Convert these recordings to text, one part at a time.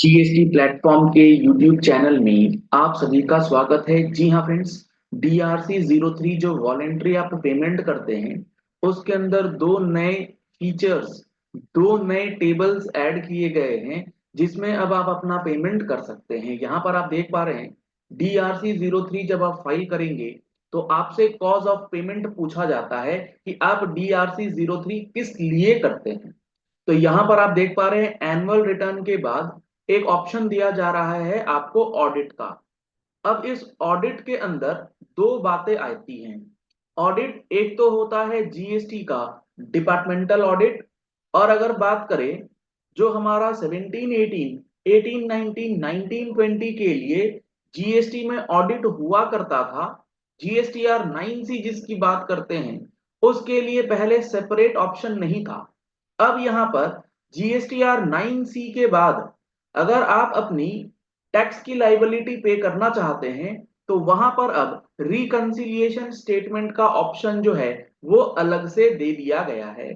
GST platform के YouTube channel में आप सभी का स्वागत है। जी हाँ फ्रेंड्स, DRC 03 जो वॉलेंट्री आप पेमेंट करते हैं उसके अंदर दो नए फीचर्स, दो नए टेबल्स ऐड किए गए हैं जिसमें अब आप अपना पेमेंट कर सकते हैं। यहाँ पर आप देख पा रहे हैं DRC 03 जब आप फाइल करेंगे तो आपसे कॉज ऑफ पेमेंट पूछा जाता है कि आप DRC 03 किस लिए करते हैं। तो यहाँ पर आप देख पा रहे हैं एनुअल रिटर्न के बाद एक ऑप्शन दिया जा रहा है आपको ऑडिट का। अब इस ऑडिट के अंदर दो बातें आती हैं। ऑडिट एक तो होता है जीएसटी का डिपार्टमेंटल ऑडिट, और अगर बात करें जो हमारा 1718, 1819, 1920 के लिए जीएसटी में ऑडिट हुआ करता था, GSTR 9C जिसकी बात करते हैं, उसके लिए पहले सेपरेट ऑप्शन नहीं था। अब यहां पर GSTR 9C के बाद अगर आप अपनी टैक्स की लाइबिलिटी पे करना चाहते हैं तो वहां पर अब रिकंसिलिएशन स्टेटमेंट का ऑप्शन जो है वो अलग से दे दिया गया है।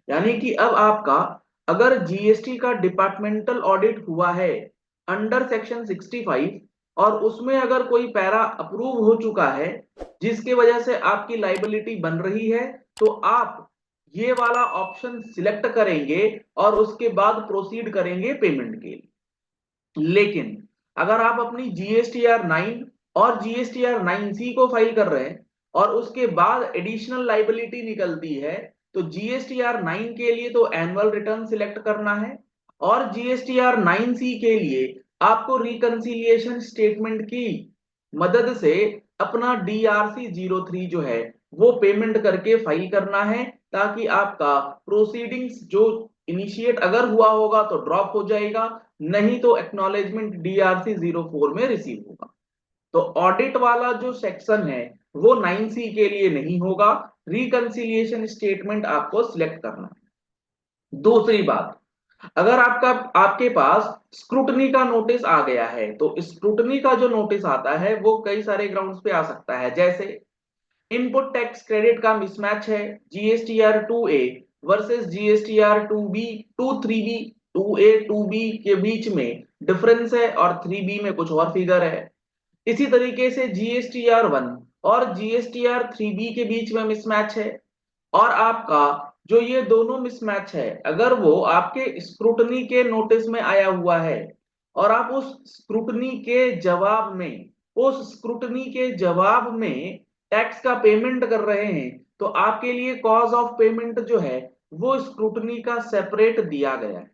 यानी कि अब आपका अगर जीएसटी का डिपार्टमेंटल ऑडिट हुआ है अंडर सेक्शन 65 और उसमें अगर कोई पैरा अप्रूव हो चुका है जिसकी वजह से आपकी लाइबिलिटी बन रही है, तो आप ये वाला ऑप्शन सिलेक्ट करेंगे और उसके बाद प्रोसीड करेंगे पेमेंट के लिए। लेकिन अगर आप अपनी GSTR 9 और GSTR 9C को फाइल कर रहे हैं और उसके बाद एडिशनल लाइबिलिटी निकलती है, तो GSTR 9 के लिए तो एनुअल रिटर्न सिलेक्ट करना है और GSTR 9C के लिए आपको रिकंसिलिएशन स्टेटमेंट की मदद से अपना DRC 03 जो है वो पेमेंट करके फाइल करना है, ताकि आपका प्रोसीडिंग्स जो इनिशिएट अगर हुआ होगा तो ड्रॉप हो जाएगा, नहीं तो एक्नॉलेजमेंट DRC 04 में रिसीव होगा। तो ऑडिट वाला जो सेक्शन है वो 9C के लिए नहीं होगा, रिकंसिलिएशन स्टेटमेंट आपको सिलेक्ट करना है। दूसरी बात, अगर आपके पास स्क्रूटनी का नोटिस आ गया है, तो स्क्रूटनी का जो नोटिस आता है वो कई सारे ग्राउंड्स पे आ सकता है। जैसे इनपुट टैक्स क्रेडिट का मिसमैच है, GSTR 2A versus GSTR 2B, 2 3B, 2A 2B के बीच में डिफरेंस है और 3B में कुछ और फिगर है। इसी तरीके से GSTR 1 और GSTR 3B के बीच में मिसमैच है। और आपका जो ये दोनों मिसमैच है, अगर वो आपके स्क्रूटनी के नोटिस में आया हुआ है और आप उस स्क्रूटनी के जवाब में टैक्स का पेमेंट कर रहे हैं, तो आपके लिए कॉज ऑफ पेमेंट जो है वो स्क्रूटनी का सेपरेट दिया गया है।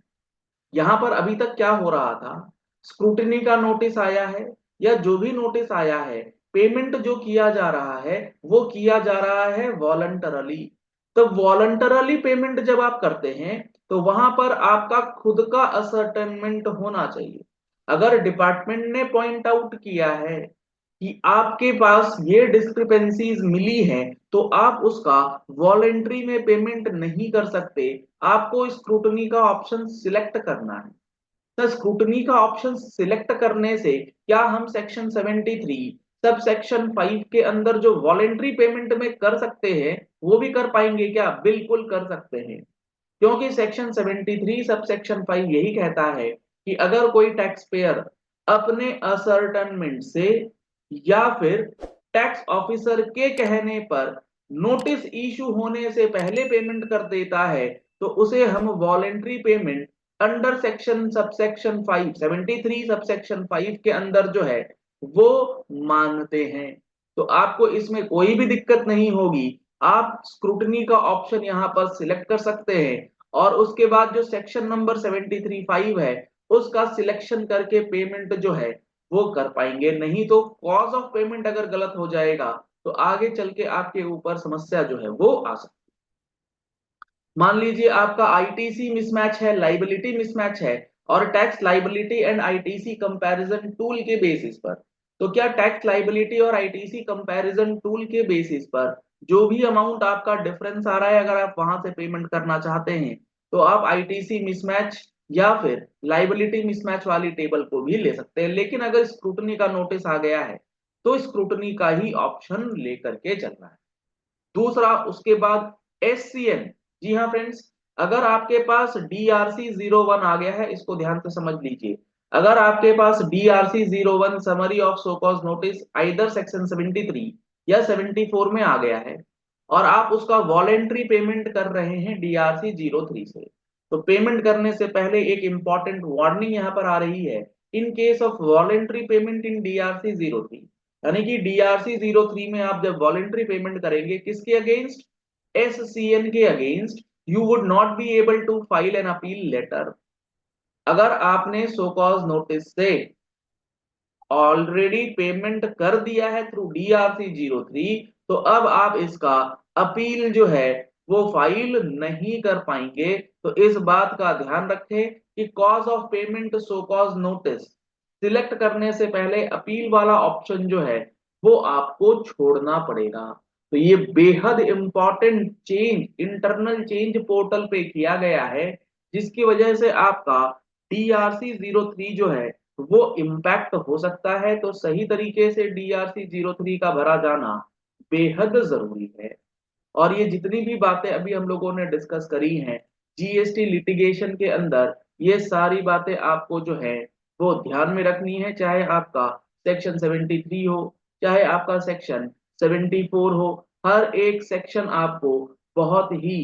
यहां पर अभी तक क्या हो रहा था, स्क्रूटनी का नोटिस आया है या जो भी नोटिस आया है, पेमेंट जो किया जा रहा है वो किया जा रहा है वॉलंटरली। तो वॉलंटरली पेमेंट जब आप करते हैं तो वहां पर आपका खुद का असर्टेनमेंट होना चाहिए। अगर डिपार्टमेंट ने पॉइंट आउट किया है कि आपके पास ये डिस्क्रिपेंसीज मिली हैं, तो आप उसका वॉलेंट्री में पेमेंट नहीं कर सकते, आपको स्क्रूटनी का ऑप्शन सिलेक्ट करना है। तो स्क्रूटनी का ऑप्शन सिलेक्ट करने से क्या हम सेक्शन 73 सब सेक्शन 5 के अंदर जो वॉलेंट्री पेमेंट में कर सकते हैं वो भी कर पाएंगे क्या? बिल्कुल कर सकते हैं, क्योंकि सेक्शन 73 सब सेक्शन 5 यही कहता है कि अगर कोई टैक्स पेयर अपने असर्टनमेंट से या फिर टैक्स ऑफिसर के कहने पर नोटिस इशू होने से पहले पेमेंट कर देता है, तो उसे हम voluntary payment under section subsection 5, 73 subsection 5 के अंदर जो है वो मानते हैं। तो आपको इसमें कोई भी दिक्कत नहीं होगी, आप स्क्रूटनी का ऑप्शन यहाँ पर सिलेक्ट कर सकते हैं और उसके बाद जो सेक्शन नंबर 73(5) है उसका सिलेक्शन करके पेमेंट जो है वो कर पाएंगे। नहीं तो कॉज ऑफ पेमेंट अगर गलत हो जाएगा तो आगे चल के आपके ऊपर समस्या जो है वो आ सकती है। मान लीजिए आपका आईटीसी मिसमैच है, लाइबिलिटी मिसमैच है, और tax liability and ITC comparison tool के बेसिस पर, तो क्या टैक्स लाइबिलिटी और आईटीसी कंपैरिजन टूल के बेसिस पर जो भी अमाउंट आपका डिफरेंस आ रहा है, अगर आप वहां से पेमेंट करना चाहते हैं तो आप आईटीसी मिसमैच या फिर लाइबिलिटी मिसमैच वाली टेबल को भी ले सकते हैं। लेकिन अगर स्क्रूटनी का नोटिस आ गया है तो स्क्रूटनी का ही ऑप्शन लेकर के चलना है। दूसरा, उसके बाद SCN। जी हाँ फ्रेंड्स, अगर आपके पास DRC 01 आ गया है, इसको ध्यान से समझ लीजिए। अगर आपके पास DRC 01 summary of so cause notice either section 73 या 74 में आ गया है और आप उसका वॉलेंट्री पेमेंट कर रहे हैं DRC 03 से, तो पेमेंट करने से पहले एक इंपॉर्टेंट वार्निंग यहाँ पर आ रही है। In case of voluntary payment in DRC 03, यानी कि DRC 03 में आप जब वॉलेंट्री पेमेंट करेंगे किसके अगेंस्ट, SCN के against, you would not be able to file an appeal letter. अगर आपने सो कॉज नोटिस से ऑलरेडी पेमेंट कर दिया है थ्रू DRC 03, तो अब आप इसका अपील जो है वो फाइल नहीं कर पाएंगे। तो इस बात का ध्यान रखें कि cause of payment so cause notice select करने से पहले अपील वाला ऑप्शन जो है वो आपको छोड़ना पड़ेगा। तो ये बेहद important change internal change portal पे किया गया है, जिसकी वजह से आपका DRC 03 जो है वो इम्पैक्ट हो सकता है। तो सही तरीके से DRC 03 का भरा जाना बेहद जरूरी है। और ये जितनी भी बातें अभी हम लोगों ने डिस्कस करी हैं GST लिटिगेशन के अंदर, ये सारी बातें आपको जो है वो ध्यान में रखनी है, चाहे आपका सेक्शन 73 हो, चाहे आपका सेक्शन 74 हो। हर एक सेक्शन आपको बहुत ही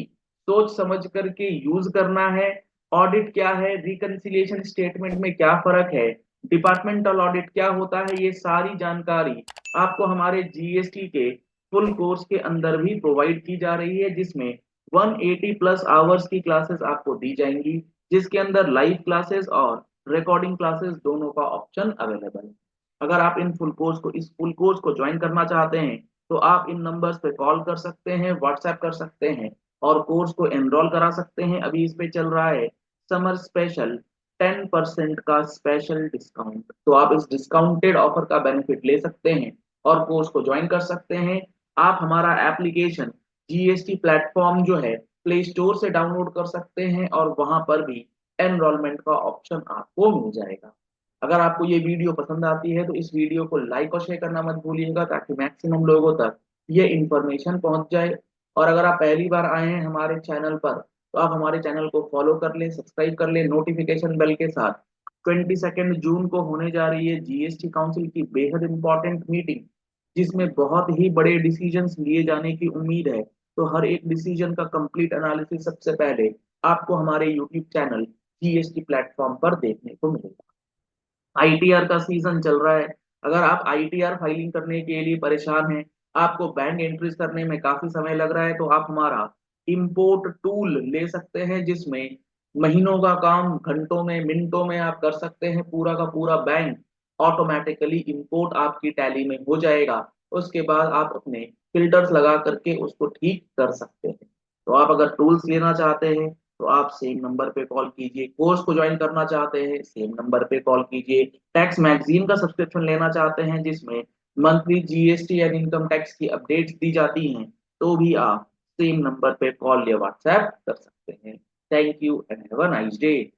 सोच समझ करके यूज करना है। ऑडिट क्या है, रिकंसिलिएशन स्टेटमेंट में क्या फर्क है, डिपार्टमेंटल ऑडिट क्या होता है, ये सारी जानकारी आपको हमारे GST के फुल कोर्स के अंदर भी प्रोवाइड की जा रही है, जिसमें 180 प्लस आवर्स की क्लासेस आपको दी जाएंगी, जिसके अंदर लाइव क्लासेस और रिकॉर्डिंग क्लासेस दोनों का ऑप्शन अवेलेबल है। अगर आप इस फुल कोर्स को ज्वाइन करना चाहते हैं तो आप इन नंबर्स पे कॉल कर सकते हैं, व्हाट्सएप कर सकते हैं और कोर्स को एनरोल करा सकते हैं। अभी इस पे चल रहा है समर स्पेशल 10% का स्पेशल डिस्काउंट, तो आप इस डिस्काउंटेड ऑफर का बेनिफिट ले सकते हैं और कोर्स को ज्वाइन कर सकते हैं। आप हमारा एप्लीकेशन GST प्लेटफॉर्म जो है प्ले स्टोर से डाउनलोड कर सकते हैं और वहां पर भी एनरोलमेंट का ऑप्शन आपको मिल जाएगा। अगर आपको ये वीडियो पसंद आती है तो इस वीडियो को लाइक और शेयर करना मत भूलिएगा, ताकि मैक्सिमम लोगों तक ये इंफॉर्मेशन पहुंच जाए। और अगर आप पहली बार आए हैं हमारे चैनल पर तो आप हमारे चैनल को फॉलो कर लें, सब्सक्राइब कर लें नोटिफिकेशन बेल के साथ। 22 जून को होने जा रही है GST काउंसिल की बेहद इंपॉर्टेंट मीटिंग, जिसमें बहुत ही बड़े डिसीजंस लिए जाने की उम्मीद है। तो हर एक डिसीजन का कंप्लीट एनालिसिस सबसे पहले आपको हमारे यूट्यूब चैनल GST प्लेटफॉर्म पर देखने को मिलेगा। ITR का सीजन चल रहा है। अगर आप ITR फाइलिंग करने के लिए परेशान हैं, आपको बैंक एंट्रीज करने में काफी समय लग रहा है, तो आप हमारा इंपोर्ट टूल ले सकते हैं, जिसमें महीनों का काम घंटों में मिनटों में आप कर सकते हैं। पूरा का पूरा बैंक ऑटोमेटिकली इंपोर्ट आपकी टैली में हो जाएगा। उसके बाद आप अपने फिल्टर्स लगा करके उसको ठीक कर सकते हैं। तो आप अगर टूल्स लेना चाहते हैं तो आप सेम नंबर पे कॉल कीजिए, कोर्स को ज्वाइन करना चाहते हैं सेम नंबर पे कॉल कीजिए, टैक्स मैगजीन का सब्सक्रिप्शन लेना चाहते हैं जिसमें monthly GST and income tax की अपडेट्स दी जाती हैं, तो भी आप सेम नंबर पे कॉल या व्हाट्सएप कर सकते हैं। Thank you and have a nice day.